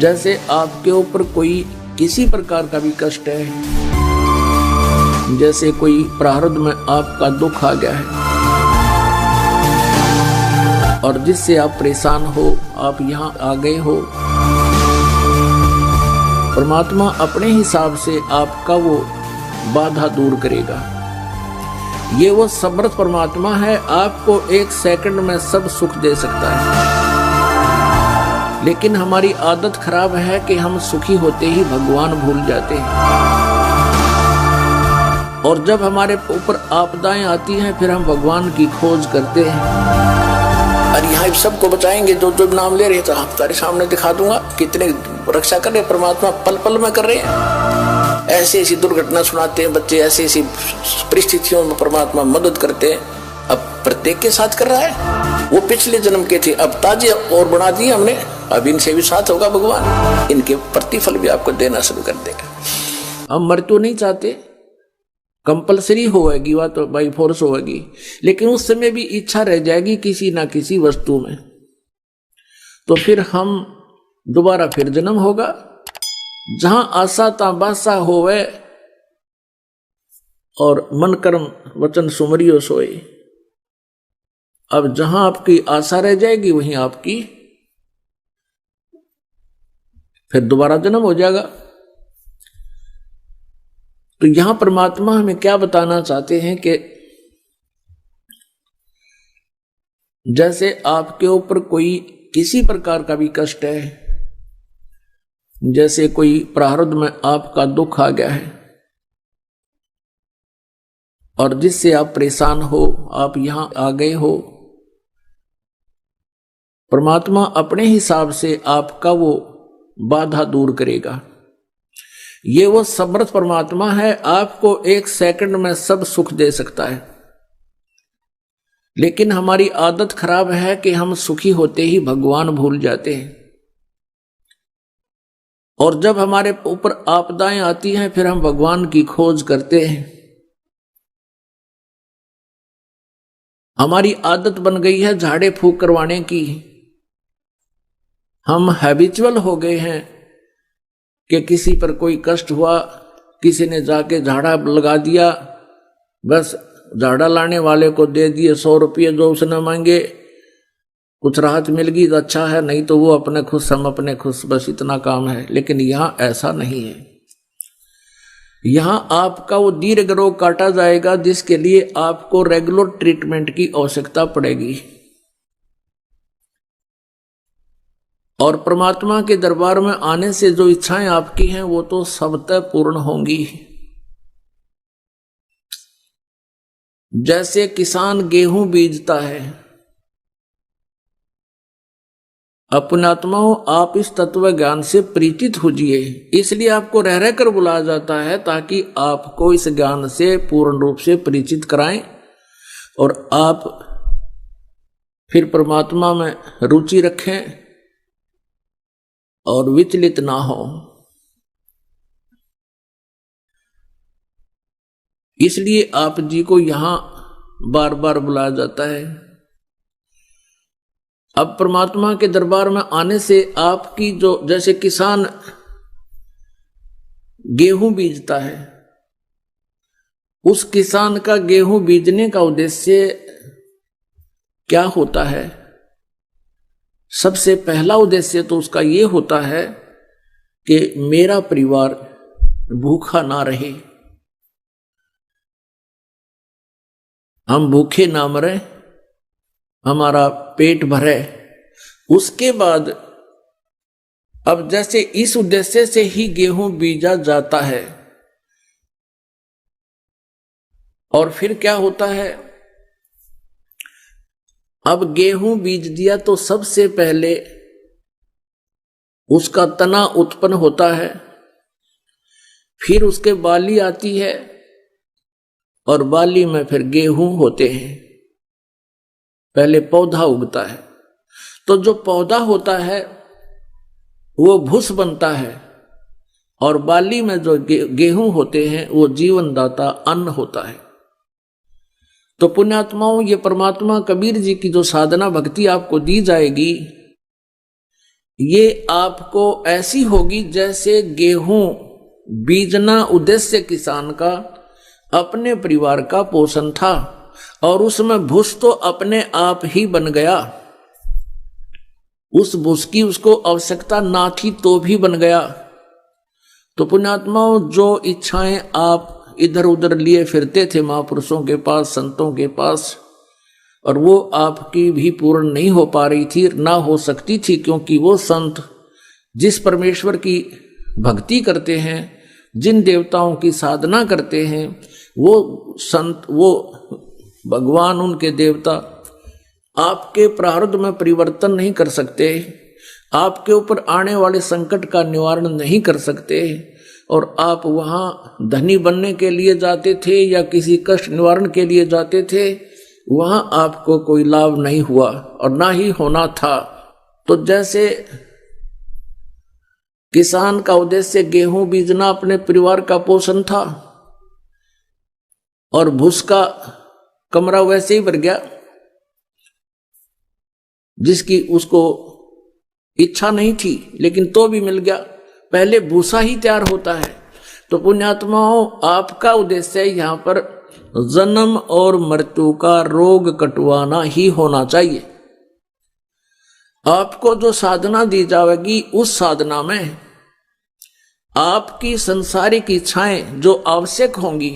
जैसे आपके ऊपर कोई किसी प्रकार का भी कष्ट है, जैसे कोई प्रारब्ध में आपका दुख आ गया है और जिससे आप परेशान हो, आप यहाँ आ गए हो, परमात्मा अपने हिसाब से आपका वो बाधा दूर करेगा। ये वो समर्थ परमात्मा है, आपको एक सेकंड में सब सुख दे सकता है। लेकिन हमारी आदत खराब है कि हम सुखी होते ही भगवान भूल जाते हैं, और जब हमारे ऊपर आपदाएं आती हैं फिर हम भगवान की खोज करते हैं। और यहाँ सबको बचाएंगे, जो जो नाम ले रहे थे आप तारे सामने दिखा दूंगा, कितने रक्षा कर रहे परमात्मा, पल पल में कर रहे हैं। ऐसी ऐसी दुर्घटना सुनाते हैं बच्चे, ऐसी ऐसी परिस्थितियों में परमात्मा मदद करते हैं। अब प्रत्येक के साथ कर रहा है। वो पिछले जन्म के थे, अब ताजे और बना दिए हमने, अब इनसे भी साथ होगा भगवान, इनके प्रतिफल भी आपको देना शुरू कर देगा। हम मृत्यु नहीं चाहते, कंपलसरी होगी, वह तो बाई फोर्स होगी, लेकिन उस समय भी इच्छा रह जाएगी किसी ना किसी वस्तु में, तो फिर हम दोबारा फिर जन्म होगा। जहां आशा ताबासा होवे और मन कर्म वचन सुमरियो सोए। अब जहां आपकी आशा रह जाएगी वहीं आपकी फिर दोबारा जन्म हो जाएगा। तो यहां परमात्मा हमें क्या बताना चाहते हैं कि जैसे आपके ऊपर कोई किसी प्रकार का भी कष्ट है, जैसे कोई प्रारब्ध में आपका दुख आ गया है और जिससे आप परेशान हो, आप यहां आ गए हो, परमात्मा अपने हिसाब से आपका वो बाधा दूर करेगा। ये वो समर्थ परमात्मा है, आपको एक सेकंड में सब सुख दे सकता है। लेकिन हमारी आदत खराब है कि हम सुखी होते ही भगवान भूल जाते हैं, और जब हमारे ऊपर आपदाएं आती हैं फिर हम भगवान की खोज करते हैं। हमारी आदत बन गई है झाड़े फूंक करवाने की, हम हैबिचुअल हो गए हैं कि किसी पर कोई कष्ट हुआ, किसी ने जाके झाड़ा लगा दिया, बस झाड़ा लाने वाले को दे दिए 100 रुपये जो उसने मांगे, कुछ राहत मिल गई तो अच्छा है, नहीं तो वो अपने खुश हम अपने खुश, बस इतना काम है। लेकिन यहां ऐसा नहीं है। यहां आपका वो दीर्घ रोग काटा जाएगा जिसके लिए आपको रेगुलर ट्रीटमेंट की आवश्यकता पड़ेगी, और परमात्मा के दरबार में आने से जो इच्छाएं आपकी हैं वो तो सबतः पूर्ण होंगी। जैसे किसान गेहूं बीजता है, अपने आत्माओं आप इस तत्व ज्ञान से परिचित होजिए, इसलिए आपको रह रह कर बुलाया जाता है ताकि आपको इस ज्ञान से पूर्ण रूप से परिचित कराएं और आप फिर परमात्मा में रुचि रखें और विचलित ना हो। इसलिए आप जी को यहां बार बार बुलाया जाता है। अब परमात्मा के दरबार में आने से आपकी जो, जैसे किसान गेहूं बीजता है, उस किसान का गेहूं बीजने का उद्देश्य क्या होता है? सबसे पहला उद्देश्य तो उसका ये होता है कि मेरा परिवार भूखा ना रहे, हम भूखे ना मरे, हमारा पेट भरे। उसके बाद अब जैसे इस उद्देश्य से ही गेहूं बीजा जाता है, और फिर क्या होता है, अब गेहूं बीज दिया तो सबसे पहले उसका तना उत्पन्न होता है, फिर उसके बाली आती है, और बाली में फिर गेहूं होते हैं। पहले पौधा उगता है, तो जो पौधा होता है वो भूस बनता है, और बाली में जो गेहूं होते हैं वो जीवनदाता अन्न होता है। तो पुण्यात्माओं, ये परमात्मा कबीर जी की जो साधना भक्ति आपको दी जाएगी, ये आपको ऐसी होगी जैसे गेहूं बीजना उद्देश्य किसान का अपने परिवार का पोषण था और उसमें भूस तो अपने आप ही बन गया, उस भूस की उसको आवश्यकता ना थी तो भी बन गया। तो पुण्यात्माओं, जो इच्छाएं आप इधर उधर लिए फिरते थे महापुरुषों के पास, संतों के पास, और वो आपकी भी पूर्ण नहीं हो पा रही थी, ना हो सकती थी, क्योंकि वो संत जिस परमेश्वर की भक्ति करते हैं, जिन देवताओं की साधना करते हैं, वो संत, वो भगवान, उनके देवता आपके प्रारब्ध में परिवर्तन नहीं कर सकते, आपके ऊपर आने वाले संकट का निवारण नहीं कर सकते। और आप वहां धनी बनने के लिए जाते थे या किसी कष्ट निवारण के लिए जाते थे, वहां आपको कोई लाभ नहीं हुआ और ना ही होना था। तो जैसे किसान का उद्देश्य गेहूं बीजना अपने परिवार का पोषण था और भूस का कमरा वैसे ही भर गया, जिसकी उसको इच्छा नहीं थी लेकिन तो भी मिल गया। पहले भूसा ही तैयार होता है। तो पुण्यात्माओं, आपका उद्देश्य यहां पर जन्म और मृत्यु का रोग कटवाना ही होना चाहिए। आपको जो साधना दी जाएगी, उस साधना में आपकी संसारिक इच्छाएं जो आवश्यक होंगी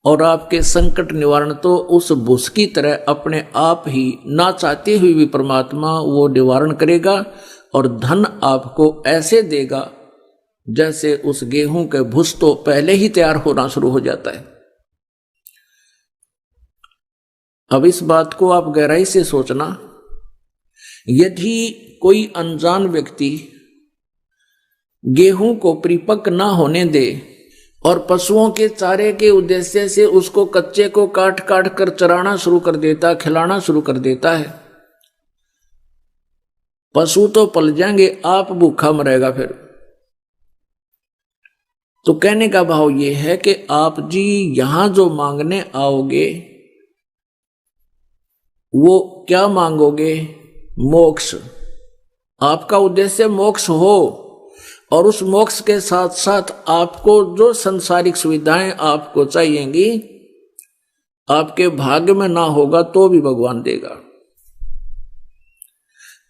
और आपके संकट निवारण तो उस भूस की तरह अपने आप ही, ना चाहते हुए भी परमात्मा वो निवारण करेगा और धन आपको ऐसे देगा जैसे उस गेहूं के भूस तो पहले ही तैयार होना शुरू हो जाता है। अब इस बात को आप गहराई से सोचना, यदि कोई अनजान व्यक्ति गेहूं को परिपक्व ना होने दे और पशुओं के चारे के उद्देश्य से उसको कच्चे को काट काट कर चराना शुरू कर देता, खिलाना शुरू कर देता है, पशु तो पल जाएंगे, आप भूखा मरेगा फिर। तो कहने का भाव ये है कि आप जी यहां जो मांगने आओगे वो क्या मांगोगे? मोक्ष। आपका उद्देश्य मोक्ष हो और उस मोक्ष के साथ साथ आपको जो संसारिक सुविधाएं आपको चाहिएंगी, आपके भाग्य में ना होगा तो भी भगवान देगा।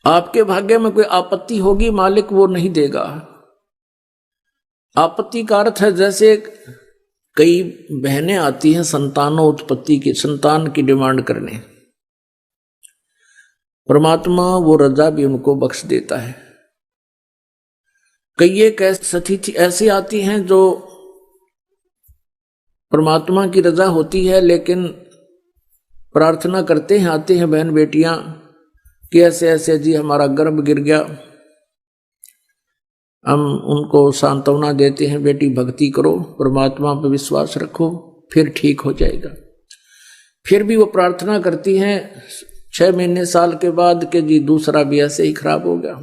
आपके भाग्य में कोई आपत्ति होगी, मालिक वो नहीं देगा। आपत्ति का अर्थ है जैसे कई बहनें आती हैं संतानों उत्पत्ति की, संतान की डिमांड करने, परमात्मा वो रजा भी उनको बख्श देता है। कई एक स्थिति ऐसी आती हैं जो परमात्मा की रजा होती है, लेकिन प्रार्थना करते हैं, आते हैं बहन बेटियां कि ऐसे ऐसे जी हमारा गर्भ गिर गया, हम उनको सांत्वना देते हैं, बेटी भक्ति करो, परमात्मा पर विश्वास रखो, फिर ठीक हो जाएगा। फिर भी वो प्रार्थना करती हैं 6 महीने साल के बाद कि जी दूसरा भी ऐसे ही खराब हो गया।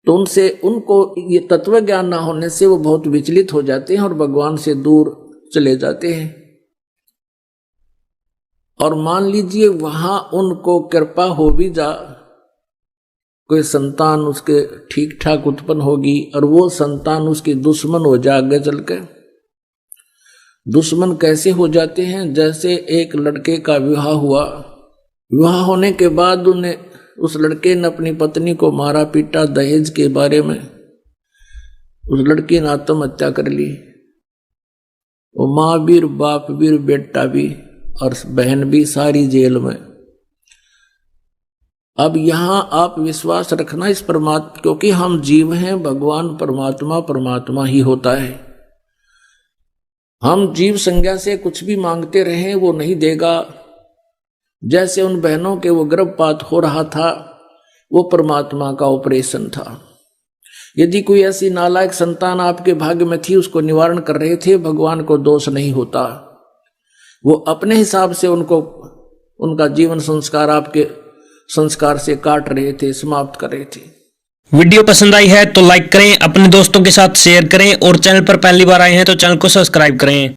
तो उनको ये तत्व ज्ञान ना होने से वो बहुत विचलित हो जाते हैं और भगवान से दूर चले जाते हैं। और मान लीजिए वहां उनको कृपा हो भी जा, कोई संतान उसके ठीक ठाक उत्पन्न होगी और वो संतान उसकी दुश्मन हो जाए आगे चल के। दुश्मन कैसे हो जाते हैं? जैसे एक लड़के का विवाह हुआ, विवाह होने के बाद उस लड़के ने अपनी पत्नी को मारा पीटा दहेज के बारे में, उस लड़की ने आत्महत्या कर ली। वो माँ भी, बाप भी, बेटा भी और बहन भी सारी जेल में। अब यहां आप विश्वास रखना इस परमात्मा, क्योंकि हम जीव हैं, भगवान परमात्मा परमात्मा ही होता है। हम जीव संज्ञा से कुछ भी मांगते रहे वो नहीं देगा। जैसे उन बहनों के वो गर्भपात हो रहा था, वो परमात्मा का ऑपरेशन था। यदि कोई ऐसी नालायक संतान आपके भाग्य में थी, उसको निवारण कर रहे थे, भगवान को दोष नहीं होता। वो अपने हिसाब से उनका जीवन संस्कार आपके संस्कार से काट रहे थे, समाप्त कर रहे थे। वीडियो पसंद आई है तो लाइक करें, अपने दोस्तों के साथ शेयर करें और चैनल पर पहली बार आए हैं तो चैनल को सब्सक्राइब करें।